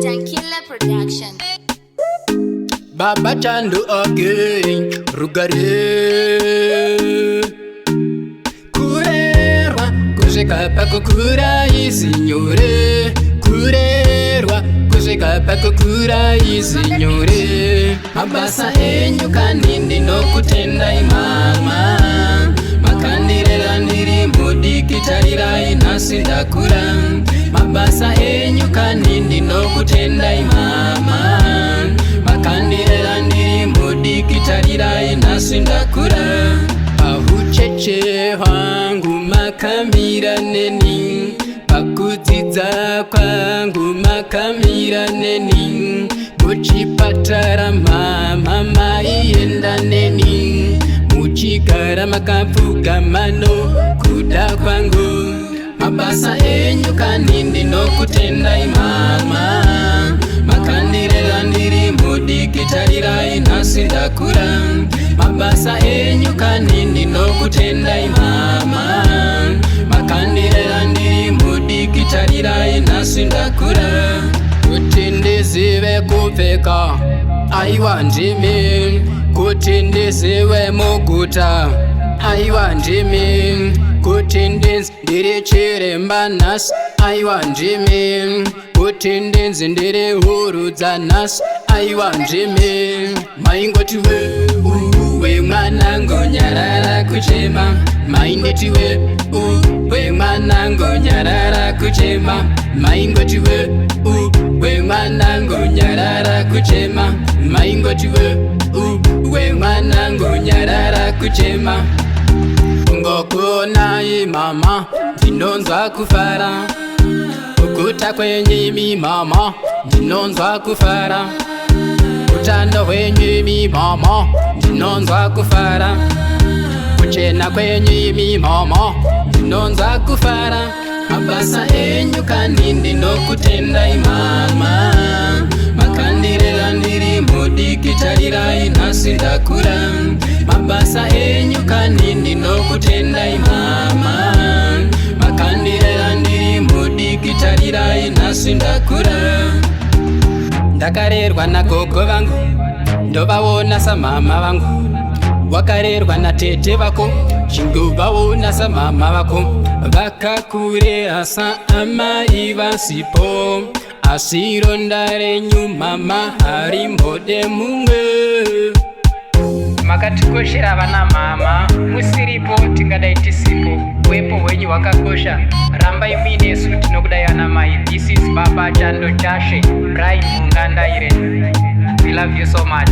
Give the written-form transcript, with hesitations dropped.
Dankila Production. Baba Chando again, Rugare Kurerwa, kushika pako kurai signore. Kurerwa, kushika pako kurai signore. Mabasa enyu kanindi no kutenda imama. Makandirera ndiri mudi kitarira inasindakura. Mabasa enyu kanindi no kutenda imama. Makandirera ndiri mudi kitarira inasindakura. Pahucheche wangu makamira neni. Pakutidza kwangu makamira neni. Muchipatara mama maienda neni. Muchigara makavuga mano kuda kwangu. Mabasa enyu kanindi no kutenda imama. Makandirera ndiri mudi kitarira inasindakura. Mabasa enyu kanindi no kutenda imama. Makandirera ndiri mudi kitarira inasindakura. Kuti ndizive kupfeka aiwa ndimi. Kuti ndizive muguta aiwa ndimi. Kuti ndiri chiremba nhasi aiwa ndimi. Kuti ndiri hurudza nhasi aiwa ndimi. Maingoti we mwanangu nyarara kuchema. Maindeti we mwanangu nyarara kuchema. Maingoti we mwanangu nyarara kuchema. Maingoti we mwanangu nyarara kuchema. Ngokuna imama ndinonzwa kufara. Ukuta kwenye mama ndinonzwa kufara. Utano kwenye mama ndinonzwa kufara. Kuchena kwenye mama ndinonzwa kufara. Mabasa enyu kanindi no kutenda imama. Makandirera ndiri mudi kitarira inasindakura. Mabasa enyu kanindi no kutenda imama. Makandirera ndiri mudi kitarira inasindakura. Ndakarerwa na gogo vangu ndovawona samama vangu. Wakarerwa na tete vako chinguvawona samama vako. Vakakurera sa amai vasipo. Asironda renyu mama hari mbode mumwe. Makatikoshera vana mama. Musiripo tingadai tisipo. Wepo wenyu wakakosha. Rambai muinesu tinokudai ana mai. This is Baba Chando Chashe, Brian Mungandaire. We love you so much.